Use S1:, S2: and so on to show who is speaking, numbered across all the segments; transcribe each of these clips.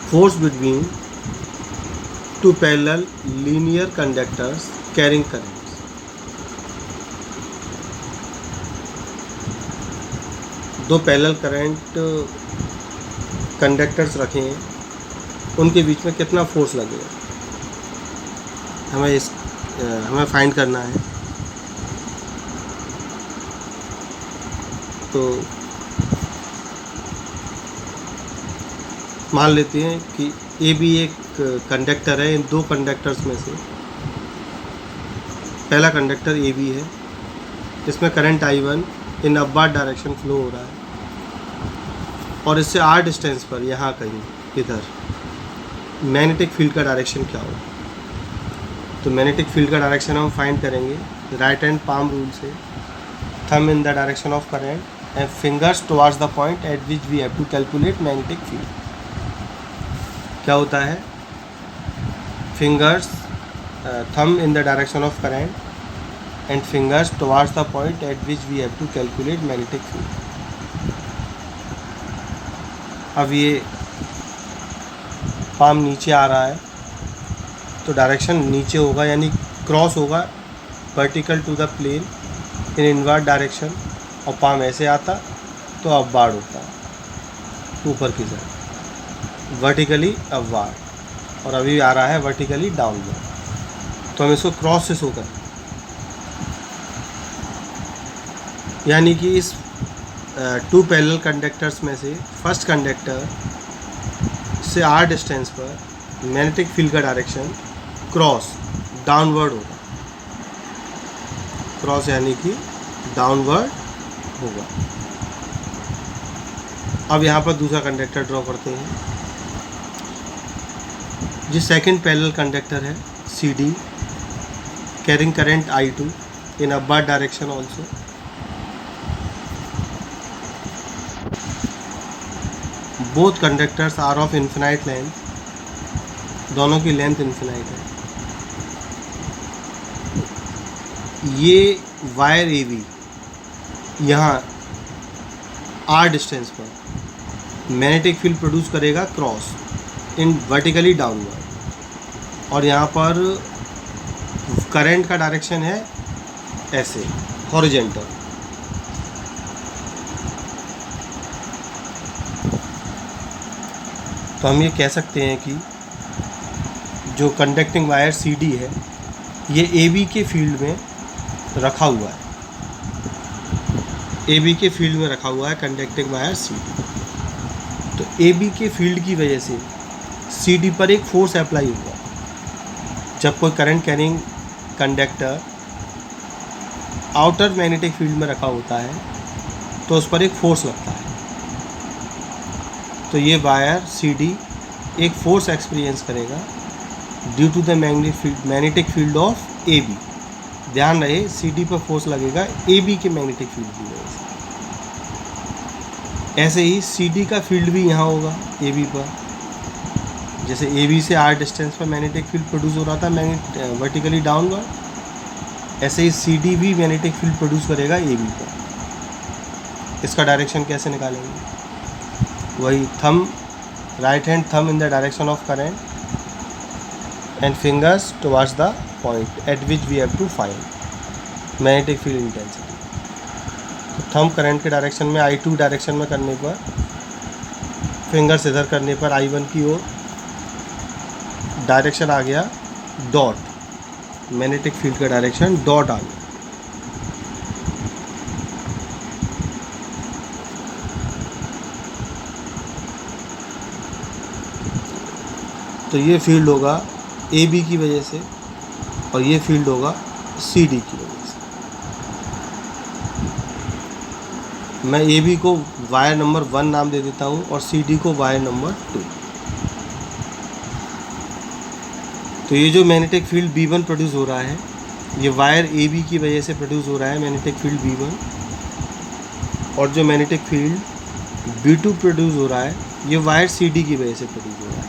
S1: force between two parallel linear conductors carrying currents. दो parallel current conductors रखे हैं, उनके बीच में कितना फोर्स लगेगा हमें फाइंड करना है। तो मान लेते हैं कि ए भी एक कंडक्टर है। इन दो कंडक्टर्स में से पहला कंडक्टर ए बी है, इसमें करंट I1 इन अपवार्ड डायरेक्शन फ्लो हो रहा है और इससे r डिस्टेंस पर यहाँ कहीं इधर मैग्नेटिक फील्ड का डायरेक्शन क्या होगा। तो मैग्नेटिक फील्ड का डायरेक्शन हम फाइंड करेंगे राइट हैंड पाम रूल से। Thumb in the direction of current and fingers towards the point at which we have to calculate magnetic field. क्या होता है, fingers thumb in the direction of current and fingers towards the point at which we have to calculate magnetic field. अब ये palm नीचे आ रहा है तो direction नीचे होगा, यानी क्रॉस होगा vertical to the plane in inward direction, और पाम ऐसे आता तो अपवार्ड होता ऊपर की साइड, वर्टिकली अपवार्ड, और अभी आ रहा है वर्टिकली डाउनवर्ड। तो हम इसको क्रॉस से शो करें, यानी कि इस टू पैरेलल कंडक्टर्स में से फर्स्ट कंडक्टर से r डिस्टेंस पर मैग्नेटिक फील्ड का डायरेक्शन क्रॉस डाउनवर्ड होगा। क्रॉस यानी कि डाउनवर्ड होगा। अब यहाँ पर दूसरा कंडक्टर ड्रॉ करते हैं। जो सेकंड पैरेलल कंडक्टर है CD carrying current I2 in upward direction also. Both conductors are of infinite length, दोनों की लेंथ इन्फिनाइट है। ये वायर AB यहाँ r डिस्टेंस पर मैग्नेटिक फील्ड प्रोड्यूस करेगा क्रॉस इन वर्टिकली डाउनवर्ड, और यहाँ पर करंट का डायरेक्शन है ऐसे हॉरिजेंटल। तो हम ये कह सकते हैं कि जो कंडक्टिंग वायर CD है ये AB के फील्ड में रखा हुआ है, AB के फील्ड में रखा हुआ है कंडक्टिंग वायर CD। तो AB के फील्ड की वजह से CD पर एक फोर्स अप्लाई हुआ। जब कोई current carrying conductor outer magnetic field में रखा होता है तो उस पर एक फोर्स लगता है। तो ये वायर CD एक फोर्स एक्सपीरियंस करेगा due to the magnetic field of AB। ध्यान रहे CD पर फोर्स लगेगा AB के मैग्नेटिक फील्ड की वजह से। ऐसे ही CD का फील्ड भी यहाँ होगा AB पर। जैसे AB से r डिस्टेंस पर मैग्नेटिक फील्ड प्रोड्यूस हो रहा था वर्टिकली डाउनवर्ड, ऐसे ही CD भी मैग्नेटिक फील्ड प्रोड्यूस करेगा AB पर। इसका डायरेक्शन कैसे निकालेंगे, वही thumb right hand thumb in the direction of current and fingers towards the point at which we have to find magnetic field intensity. तो थंब करंट के direction में I2 direction में करने पर, फिंगर्स इधर करने पर I1 की ओर डायरेक्शन आ गया डॉट, मैग्नेटिक फील्ड का डायरेक्शन डॉट आ गया। तो ये फील्ड होगा AB की वजह से और ये फील्ड होगा CD की वजह से। मैं AB को वायर नंबर 1 नाम दे देता हूँ और CD को वायर नंबर 2। तो ये जो मैग्नेटिक फील्ड B1 प्रोड्यूस हो रहा है ये वायर AB की वजह से प्रोड्यूस हो रहा है मैग्नेटिक फील्ड B1, और जो मैग्नेटिक फील्ड B2 प्रोड्यूस हो रहा है ये वायर CD की वजह से प्रोड्यूस हो रहा है।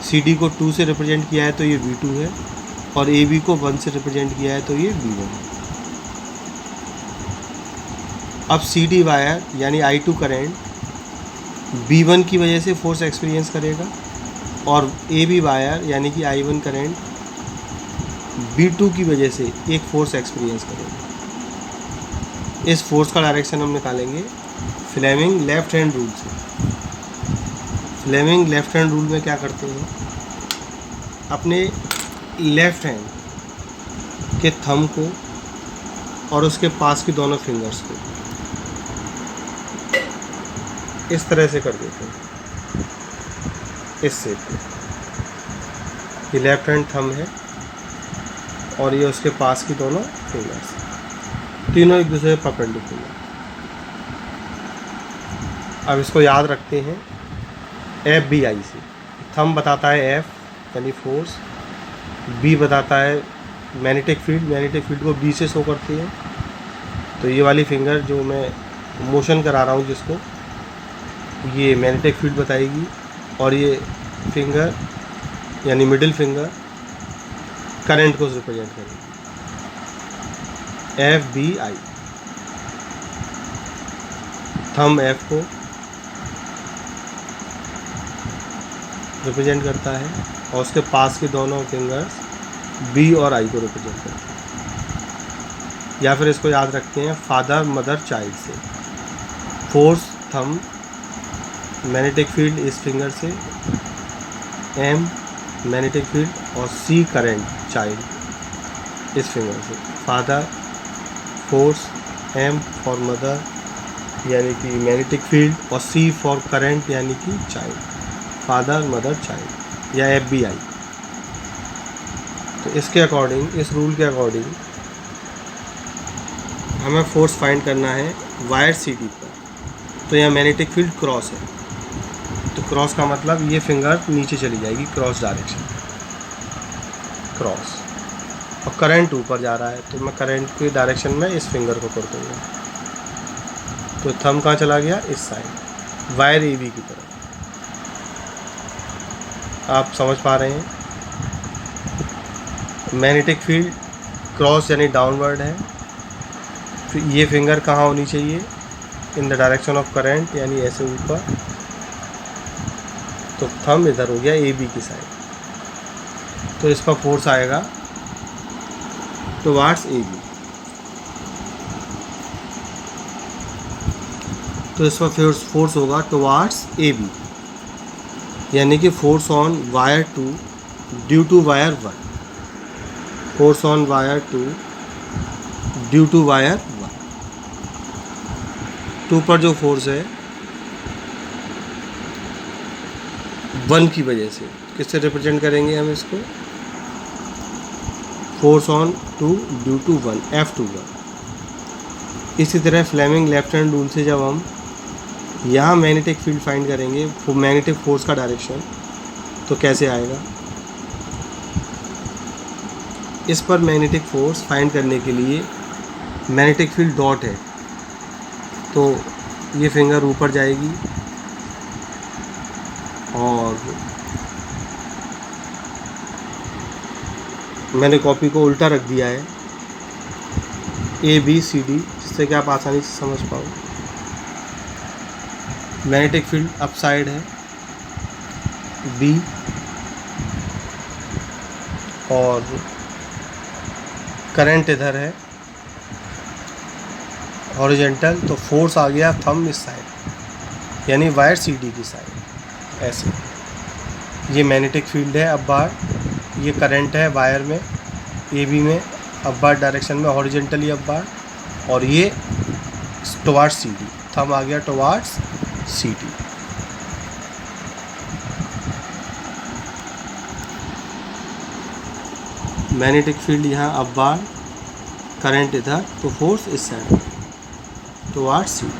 S1: CD को 2 से रिप्रेजेंट किया है तो ये V2 है, और AB को 1 से रिप्रेजेंट किया है तो ये V1 है। अब CD वायर यानी I2 करंट B1 की वजह से फोर्स एक्सपीरियंस करेगा और AB वायर यानी कि I1 करंट B2 की वजह से एक फोर्स एक्सपीरियंस करेगा। इस फोर्स का डायरेक्शन हम निकालेंगे फ्लेमिंग लेफ्ट हैंड रूल से। फ्लेमिंग लेफ्ट हैंड रूल में क्या करते हैं, अपने लेफ्ट हैंड के थंब को और उसके पास की दोनों फिंगर्स को इस तरह से कर देते हैं, इस शेप में। ये लेफ्ट हैंड थंब है और ये उसके पास की दोनों फिंगर्स, तीनों एक दूसरे पर परपेंडिकुलर। अब इसको याद रखते हैं FBI से। थंब बताता है F यानी फोर्स, B बताता है मैग्नेटिक फील्ड, मैग्नेटिक फील्ड को B से शो करती है। तो ये वाली फिंगर जो मैं मोशन करा रहा हूँ जिसको, ये मैग्नेटिक फील्ड बताएगी और ये फिंगर यानी मिडिल फिंगर करंट को रिप्रेजेंट करेगी, FBI। थंब F को रिप्रेजेंट करता है और उसके पास के दोनों फिंगर्स B और I को रिप्रेजेंट करते हैं। या फिर इसको याद रखते हैं फादर मदर चाइल्ड से। फोर्स थंब, मैग्नेटिक फील्ड इस फिंगर से, M मैग्नेटिक फील्ड और C करंट चाइल्ड इस फिंगर से। Father, force, M for mother यानी कि मैग्नेटिक फील्ड और C फॉर करंट यानी कि चाइल्ड, फादर मदर चाइल्ड या FBI। तो इसके अकॉर्डिंग, इस रूल के अकॉर्डिंग हमें फोर्स फाइंड करना है वायर CD पर। तो यहाँ मैग्नेटिक फील्ड क्रॉस है, तो क्रॉस का मतलब ये फिंगर नीचे चली जाएगी क्रॉस डायरेक्शन, क्रॉस। और करंट ऊपर जा रहा है तो मैं करंट की डायरेक्शन में इस फिंगर को कर दूँगा। तो थंब कहाँ चला गया, इस साइड, वायर AB की तरफ। आप समझ पा रहे हैं, मैग्नेटिक फील्ड क्रॉस यानी डाउनवर्ड है। तो ये फिंगर कहाँ होनी चाहिए, इन द डायरेक्शन ऑफ करंट यानी ऐसे ऊपर। तो थंब इधर हो गया AB की साइड, तो इस पर फोर्स आएगा टुवार्ड्स AB। तो इस पर फोर्स होगा टुवार्ड्स AB यानी कि force on wire 2 due to wire 1, force on wire 2 due to wire 1। 2 पर जो फोर्स है 1 की वजह से, किससे रिप्रेजेंट करेंगे हम इसको, force on 2 due to 1, F21। इसी तरह फ्लेमिंग लेफ्ट हैंड रूल से जब हम यहाँ मैग्नेटिक फील्ड फाइंड करेंगे, मैग्नेटिक फोर्स का डायरेक्शन, तो कैसे आएगा। इस पर मैग्नेटिक फोर्स फाइंड करने के लिए मैग्नेटिक फील्ड डॉट है, तो ये फिंगर ऊपर जाएगी और मैंने कॉपी को उल्टा रख दिया है ABCD, जिससे कि आप आसानी से समझ पाओ। मैग्नेटिक फील्ड अप साइड है B और करंट इधर है हॉरिजॉन्टल, तो फोर्स आ गया थंब इस साइड यानी वायर CD की साइड, ऐसे। ये मैग्नेटिक फील्ड है अब बार, ये करंट है वायर में AB में अब बार डायरेक्शन में हॉरिजॉन्टली अब बार, और ये टुवार्ड्स CD, थंब आ गया टुवार्ड्स CD। मैग्नेटिक फील्ड यहाँ अब बार, करंट इधर, तो फोर्स इस side towards CD।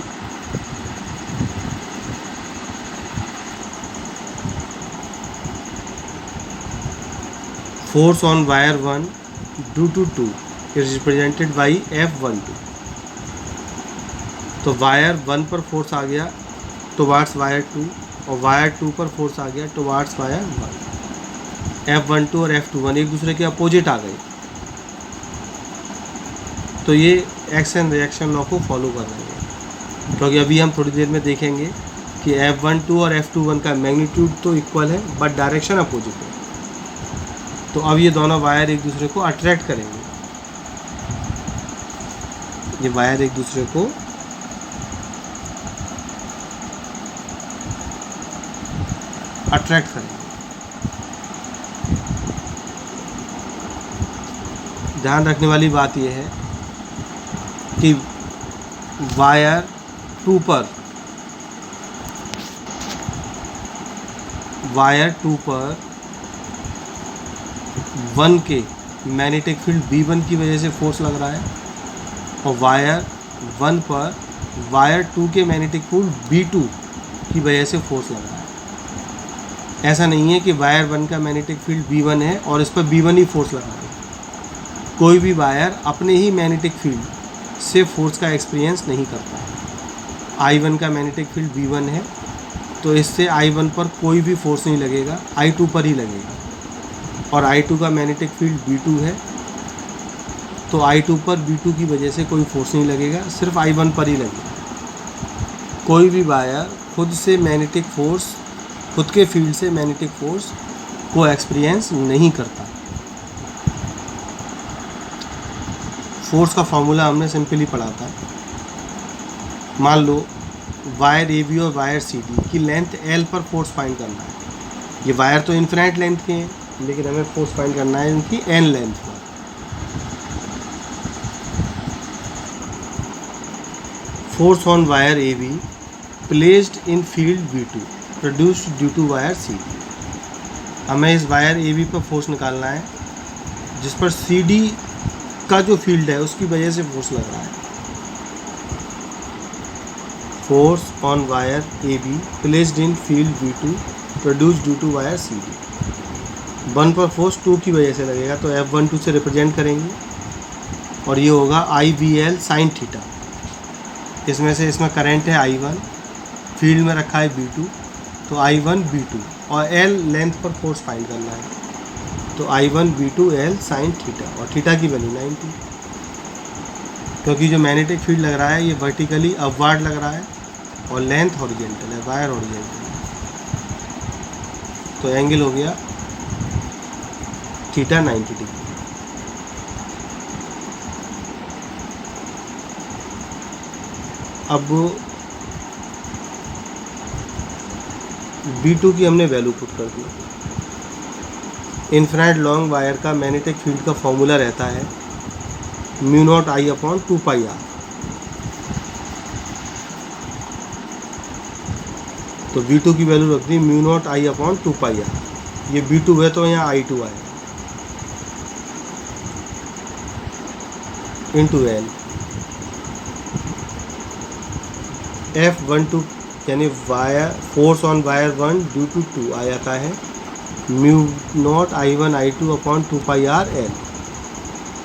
S1: Force on wire 1 due to 2 is represented by F12। तो वायर 1 पर फोर्स आ गया टुवार्ड्स वायर 2 और वायर 2 पर फोर्स आ गया टुवार्ड्स वायर 1। F12 और F21 एक दूसरे के अपोजिट आ गए, तो ये एक्शन रिएक्शन लॉ को फॉलो कर रहे हैं। क्योंकि अभी हम थोड़ी देर में देखेंगे कि F12 और F21 का मैग्नीट्यूड तो इक्वल है बट डायरेक्शन अपोजिट है। तो अब ये दोनों वायर एक दूसरे को अट्रैक्ट करेंगे, ये वायर एक दूसरे को अट्रैक्ट करेंगे। ध्यान रखने वाली बात यह है कि वायर 2 पर वन के मैग्नेटिक फील्ड B1 की वजह से फोर्स लग रहा है और वायर 1 पर वायर 2 के मैग्नेटिक फील्ड B2 की वजह से फोर्स लग रहा है। ऐसा नहीं है कि वायर 1 का मैग्नेटिक फील्ड B1 है और इस पर B1 ही फोर्स लगा है। कोई भी वायर अपने ही मैग्नेटिक फील्ड से फोर्स का एक्सपीरियंस नहीं करता है। I1 का मैग्नेटिक फील्ड B1 है तो इससे I1 पर कोई भी फोर्स नहीं लगेगा, I2 पर ही लगेगा। और I2 का मैग्नेटिक फील्ड B2 है तो I2 पर B2 की वजह से कोई फोर्स नहीं लगेगा, सिर्फ I1 पर ही लगेगा। कोई भी वायर खुद से मैग्नेटिक फोर्स, खुद के फील्ड से मैग्नेटिक फोर्स को एक्सपीरियंस नहीं करता। फोर्स का फॉर्मूला हमने सिंपली पढ़ा था। मान लो वायर AB और वायर CD की लेंथ L पर फोर्स फाइंड करना है। ये वायर तो इन्फिनाइट लेंथ के हैं लेकिन हमें फोर्स फाइंड करना है इनकी N लेंथ पर। Force on wire AB placed in field B2 produced due to wire CD। हमें इस वायर AB पर फोर्स निकालना है जिस पर CD का जो फील्ड है उसकी वजह से फोर्स लग रहा है। Force on wire AB placed in field B2 produced due to wire CD। 1 पर फोर्स 2 की वजह से लगेगा तो F12 से रिप्रेजेंट करेंगे और ये होगा IVL साइन थीटा। इसमें करंट है I1, फील्ड में रखा है B2 तो I1 B2 और L लेंथ पर फोर्स फाइंड करना है तो I1 B2 L sine theta और थीटा की वैल्यू 90। क्योंकि जो मैग्नेटिक फील्ड लग रहा है ये वर्टिकली अपवार्ड लग रहा है और लेंथ हॉरिजॉन्टल है, वायर हॉरिजॉन्टल है, तो एंगल हो गया थीटा 90 डिग्री। अब B2 की हमने वैल्यू पुट कर दी। इन्फिनाइट लॉन्ग वायर का मैग्नेटिक फील्ड का फॉर्मूला रहता है μ0I/2πr। तो B2 की वैल्यू रख दी μ0I/2πr। ये B2 है तो यहाँ I2 आएगा इंटू L। F12 यानी wire force on wire 1 due to 2 आ जाता है μ0I1I2/2πr L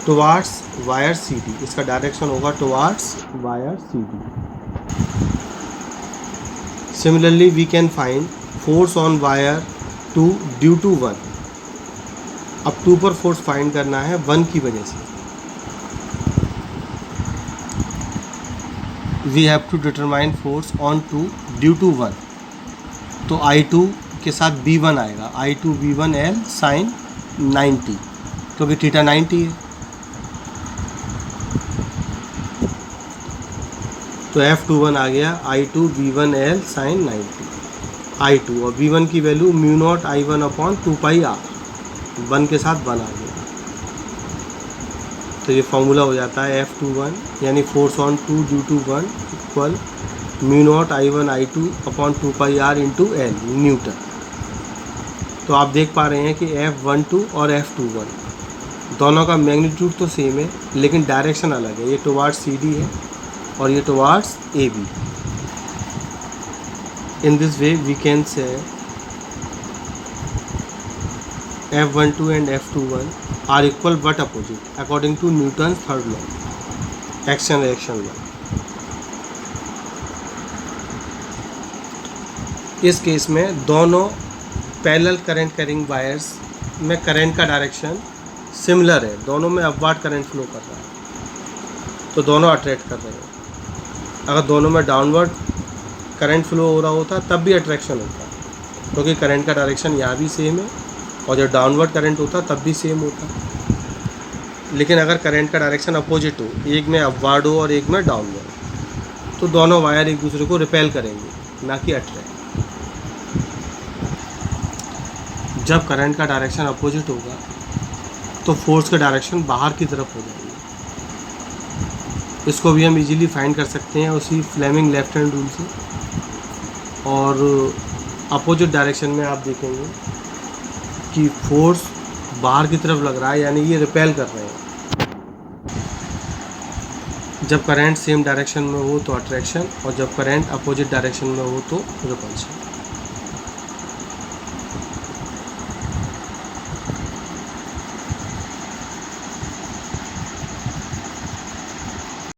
S1: towards wire CD। इसका डायरेक्शन होगा towards wire CD। Similarly we can find force on wire 2 due to 1। अब 2 पर फोर्स फाइंड करना है 1 की वजह से। We have to determine force on 2 due to 1 तो I2 के साथ B1 आएगा I2 B1 L साइन 90 क्योंकि थीटा 90 है। तो F21 आ गया I2 B1 L sign 90 I2 और B1 की वैल्यू μ0I1/2πr 1 के साथ 1 आ गया। तो ये फॉर्मूला हो जाता है F21 यानी force on 2 due to 1 equal μ0I1I2/2πr into L newton. तो आप देख पा रहे हैं कि F12 और F21 दोनों का मैग्नीट्यूड तो सेम है लेकिन डायरेक्शन अलग है। ये टुवार्ड्स CD है और ये towards AB। In this way we can say F12 and F21 are equal but opposite according to Newton's third law, action reaction law। इस केस में दोनों पैरेलल करंट कैरिंग वायर्स में करंट का direction similar है, दोनों में upward current flow कर रहा है तो दोनों अट्रैक्ट कर रहे हैं। अगर दोनों में डाउनवर्ड करंट फ्लो हो रहा होता तब भी अट्रैक्शन होता, क्योंकि करंट का डायरेक्शन यहाँ भी सेम है और जब डाउनवर्ड करंट होता तब भी सेम होता। लेकिन अगर करंट का डायरेक्शन अपोजिट हो, एक में अपवर्ड हो और एक में डाउनवर्ड, तो दोनों वायर एक दूसरे को रिपेल करेंगे, ना कि अट्रैक्ट। जब करंट का डायरेक्शन अपोजिट होगा तो फोर्स का डायरेक्शन बाहर की तरफ हो जाएगी। इसको भी हम इजीली फाइंड कर सकते हैं उसी फ्लेमिंग लेफ्ट हैंड रूल से। और अपोजिट डायरेक्शन में आप देखेंगे कि फोर्स बाहर की तरफ लग रहा है, यानी ये रिपेल कर रहे हैं। जब करंट सेम डायरेक्शन में हो तो अट्रैक्शन, और जब करंट अपोजिट डायरेक्शन में हो तो रिपल्शन।